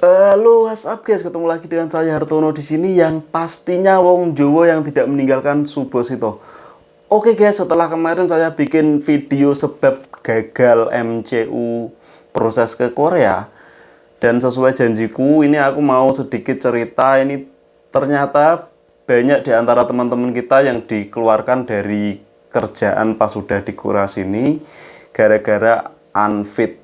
Halo, what's up guys? Ketemu lagi dengan saya Hartono di sini yang pastinya wong Jowo yang tidak meninggalkan Subosito. Oke guys, setelah kemarin saya bikin video sebab gagal MCU proses ke Korea dan sesuai janjiku, ini aku mau sedikit cerita. Ini ternyata banyak di antara teman-teman kita yang dikeluarkan dari kerjaan pas sudah di Korea sini gara-gara unfit.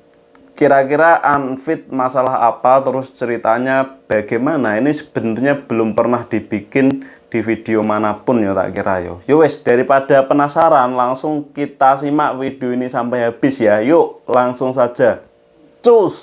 Kira-kira unfit masalah apa, terus ceritanya bagaimana? Ini sebenarnya belum pernah dibikin di video manapun ya tak kira yo. Yo wes, daripada penasaran, langsung kita simak video ini sampai habis ya. Yuk, langsung saja. Cus.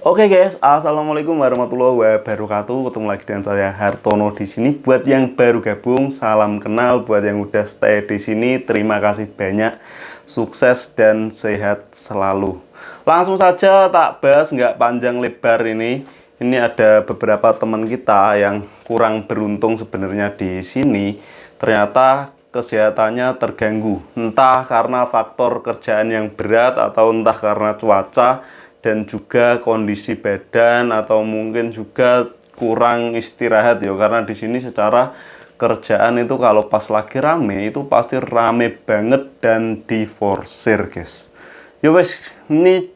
Oke guys, assalamualaikum warahmatullahi wabarakatuh. Ketemu lagi dengan saya Hartono di sini. Buat yang baru gabung, salam kenal. Buat yang udah stay di sini, terima kasih banyak. Sukses dan sehat selalu. Langsung saja tak bahas, nggak panjang lebar ini. Ini ada beberapa teman kita yang kurang beruntung sebenarnya di sini. Ternyata kesehatannya terganggu. Entah karena faktor kerjaan yang berat atau entah karena cuaca dan juga kondisi badan atau mungkin juga kurang istirahat ya, karena di sini secara kerjaan itu kalau pas lagi rame itu pasti rame banget dan diforsir guys. Yo wes, ini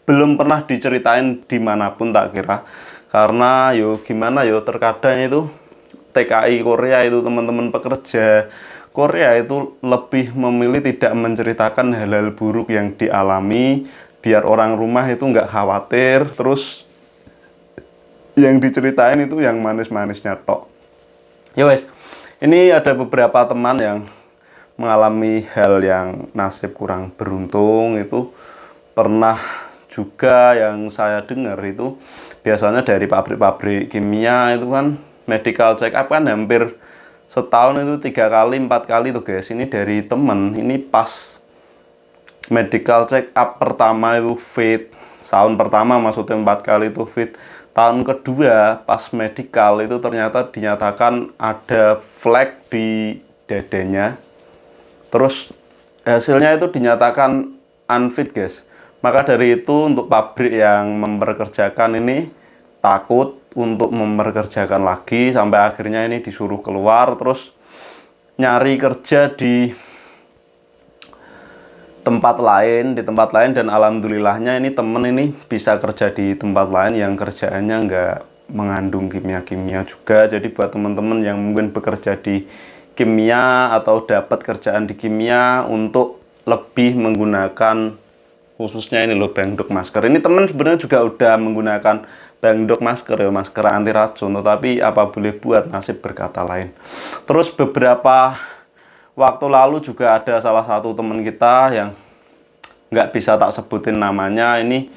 belum pernah diceritain dimanapun tak kira, karena yo gimana yo, terkadang itu TKI Korea itu teman-teman pekerja Korea itu lebih memilih tidak menceritakan hal-hal buruk yang dialami biar orang rumah itu nggak khawatir, terus yang diceritain itu yang manis-manisnya tok. Ya wes, ini ada beberapa teman yang mengalami hal yang nasib kurang beruntung. Itu pernah juga yang saya dengar itu biasanya dari pabrik-pabrik kimia itu kan medical check up kan hampir setahun itu 3 kali 4 kali tuh guys. Ini dari temen, ini pas medical check up pertama itu fit, tahun pertama maksudnya 4 kali itu fit, tahun kedua pas medical itu ternyata dinyatakan ada flek di dadanya, terus hasilnya itu dinyatakan unfit guys. Maka dari itu untuk pabrik yang memperkerjakan ini takut untuk memperkerjakan lagi, sampai akhirnya ini disuruh keluar terus nyari kerja di tempat lain, dan alhamdulillahnya ini temen ini bisa kerja di tempat lain yang kerjaannya nggak mengandung kimia-kimia juga. Jadi buat teman-teman yang mungkin bekerja di kimia atau dapat kerjaan di kimia untuk lebih menggunakan khususnya ini loh bangdok masker. Ini temen sebenarnya juga udah menggunakan bangdok masker ya, masker anti racun, tetapi apa boleh buat, nasib berkata lain. Terus beberapa waktu lalu juga ada salah satu teman kita yang nggak bisa tak sebutin namanya. Ini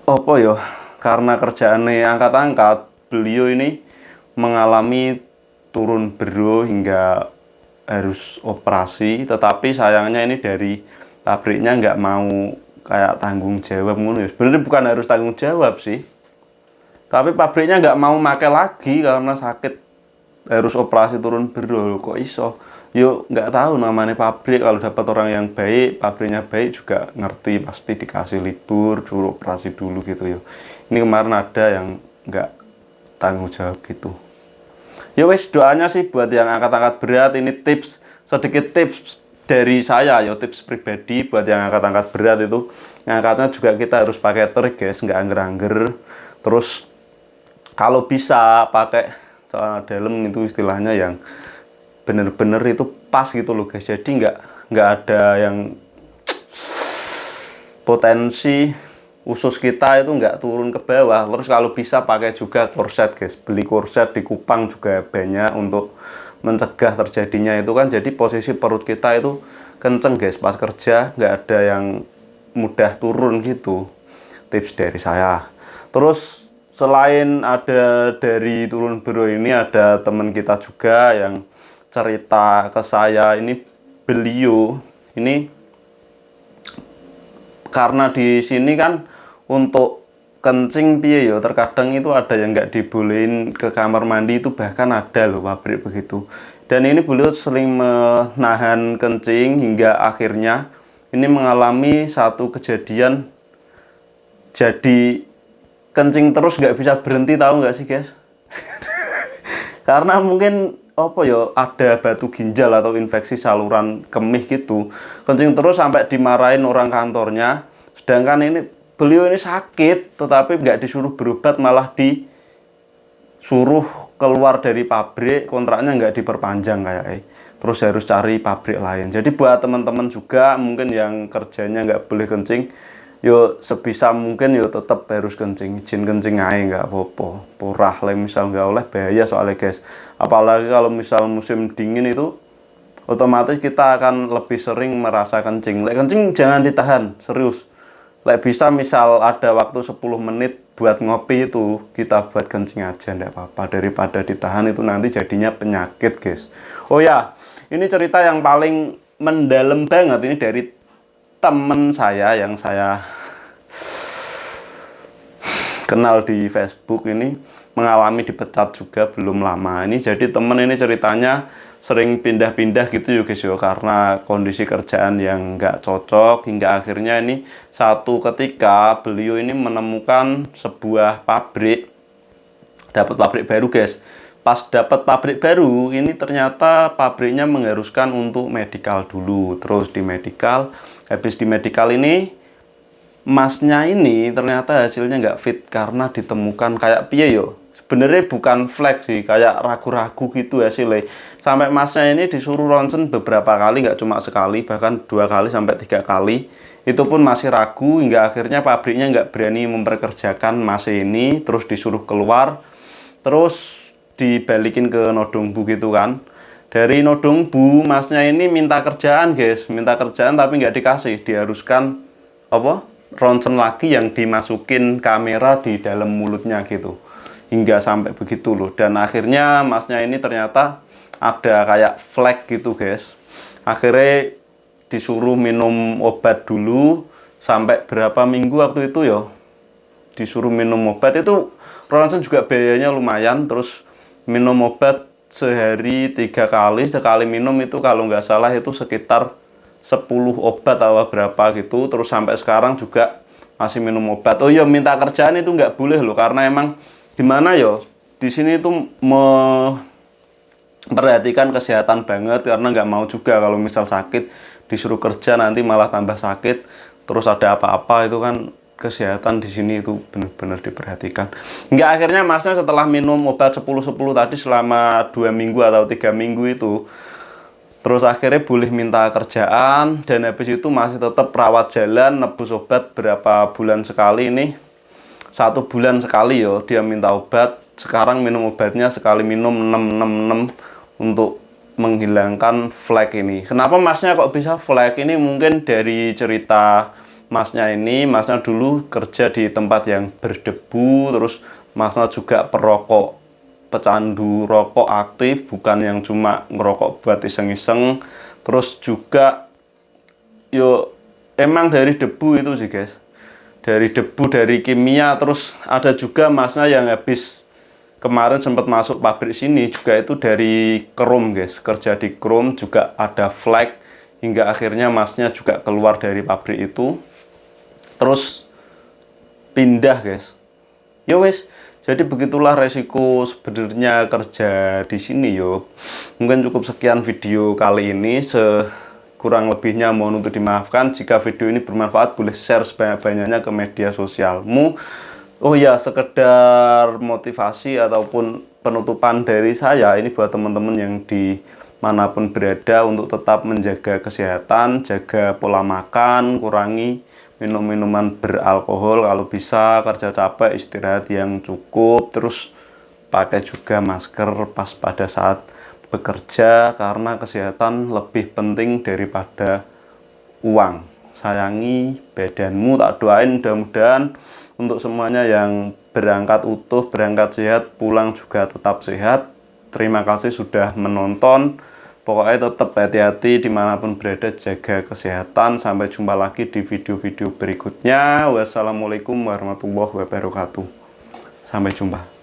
apa yo, karena kerjaannya angkat-angkat, beliau ini mengalami turun bero hingga harus operasi, tetapi sayangnya ini dari pabriknya nggak mau kayak tanggung jawab ngono ya. Sebenarnya bukan harus tanggung jawab sih, tapi pabriknya nggak mau pakai lagi karena sakit, harus operasi turun bero. Kok iso? Yuk, nggak tahu namanya pabrik, kalau dapat orang yang baik, pabriknya baik juga ngerti, pasti dikasih libur, suruh operasi dulu gitu yuk. Ini kemarin ada yang nggak tanggung jawab gitu. Ya wes, doanya sih buat yang angkat-angkat berat. Ini tips, sedikit tips dari saya ya, tips pribadi buat yang angkat-angkat berat itu. Ngangkatnya juga kita harus pakai trik guys, nggak angger-angger. Terus kalau bisa pakai celana dalam, itu istilahnya yang bener-bener itu pas gitu loh guys. Jadi nggak ada yang potensi usus kita itu nggak turun ke bawah. Terus kalau bisa pakai juga korset guys, beli korset di Kupang juga banyak untuk mencegah terjadinya itu kan. Jadi posisi perut kita itu kenceng guys pas kerja, nggak ada yang mudah turun gitu. Tips dari saya. Terus selain ada dari turun bero ini, ada teman kita juga yang cerita ke saya. Ini beliau ini karena di sini kan untuk kencing piye yo, terkadang itu ada yang nggak dibolehin ke kamar mandi, itu bahkan ada loh pabrik begitu. Dan ini beliau sering menahan kencing hingga akhirnya ini mengalami satu kejadian, jadi kencing terus nggak bisa berhenti, tahu nggak sih guys? Karena mungkin apa ya, ada batu ginjal atau infeksi saluran kemih gitu, kencing terus sampai dimarahin orang kantornya. Sedangkan ini beliau ini sakit tetapi nggak disuruh berobat, malah disuruh keluar dari pabrik, kontraknya nggak diperpanjang kayak terus harus cari pabrik lain. Jadi buat teman-teman juga mungkin yang kerjanya nggak boleh kencing, yo sebisa mungkin yo tetap harus kencing, izin kencing aja nggak apa-apa. Porah lah misal nggak oleh, bahaya soalnya guys. Apalagi kalau misal musim dingin itu otomatis kita akan lebih sering merasa kencing. Lek kencing jangan ditahan, serius. Lek bisa misal ada waktu 10 menit buat ngopi, itu kita buat kencing aja ndak apa-apa, daripada ditahan itu nanti jadinya penyakit guys. Oh ya, ini cerita yang paling mendalam banget ini dari temen saya yang saya kenal di Facebook, ini mengalami dipecat juga belum lama ini. Jadi temen ini ceritanya sering pindah-pindah gitu ya guys ya, karena kondisi kerjaan yang nggak cocok, hingga akhirnya ini satu ketika beliau ini menemukan sebuah pabrik, dapat pabrik baru guys. Pas dapat pabrik baru ini ternyata pabriknya mengharuskan untuk medical dulu, terus di medical, habis di medical ini masnya ini ternyata hasilnya nggak fit karena ditemukan kayak piye yo, sebenarnya bukan flek sih, kayak ragu-ragu gitu hasilnya. Sampai masnya ini disuruh ronsen beberapa kali, nggak cuma sekali, bahkan 2 kali sampai 3 kali, itu pun masih ragu, hingga akhirnya pabriknya nggak berani memperkerjakan mas ini, terus disuruh keluar, terus dibalikin ke Nodongbu gitu kan. Dari Nodongbu masnya ini minta kerjaan guys, minta kerjaan tapi nggak dikasih, diharuskan apa, ronsen lagi yang dimasukin kamera di dalam mulutnya gitu, hingga sampai begitu loh. Dan akhirnya masnya ini ternyata ada kayak flek gitu guys. Akhirnya disuruh minum obat dulu sampai berapa minggu waktu itu ya, disuruh minum obat. Itu ronsen juga biayanya lumayan, terus minum obat sehari 3 kali, sekali minum itu kalau nggak salah itu sekitar 10 obat atau berapa gitu. Terus sampai sekarang juga masih minum obat. Oh iya, minta kerjaan itu nggak boleh loh, karena emang gimana ya, di sini itu memperhatikan kesehatan banget, karena nggak mau juga kalau misal sakit disuruh kerja nanti malah tambah sakit, terus ada apa-apa, itu kan kesehatan di sini itu benar-benar diperhatikan. Hingga akhirnya masnya setelah minum obat 10-10 tadi selama 2 minggu atau 3 minggu itu, terus akhirnya boleh minta kerjaan, dan habis itu masih tetap rawat jalan, nebus obat berapa bulan sekali ini. 1 bulan sekali yo dia minta obat. Sekarang minum obatnya sekali minum 666 untuk menghilangkan flek ini. Kenapa masnya kok bisa flek ini? Mungkin dari cerita masnya ini, masnya dulu kerja di tempat yang berdebu, terus masnya juga perokok, pecandu rokok aktif, bukan yang cuma ngerokok buat iseng-iseng. Terus juga yo emang dari debu itu sih guys, dari debu, dari kimia. Terus ada juga masnya yang habis kemarin sempat masuk pabrik sini juga itu dari krom guys, kerja di krom juga ada flek, hingga akhirnya masnya juga keluar dari pabrik itu, terus pindah guys. Yo wes, jadi begitulah resiko sebenarnya kerja di sini yo. Mungkin cukup sekian video kali ini, kurang lebihnya mohon untuk dimaafkan. Jika video ini bermanfaat, boleh share sebanyak-banyaknya ke media sosialmu. Oh ya, sekedar motivasi ataupun penutupan dari saya ini buat teman-teman yang dimanapun berada, untuk tetap menjaga kesehatan, jaga pola makan, kurangi minum minuman beralkohol, kalau bisa kerja capek istirahat yang cukup, terus pakai juga masker pas pada saat bekerja, karena kesehatan lebih penting daripada uang. Sayangi badanmu, tak doain mudah-mudahan untuk semuanya yang berangkat utuh, berangkat sehat, pulang juga tetap sehat. Terima kasih sudah menonton. Pokoknya tetap hati-hati dimanapun berada, jaga kesehatan. Sampai jumpa lagi di video-video berikutnya. Wassalamualaikum warahmatullahi wabarakatuh. Sampai jumpa.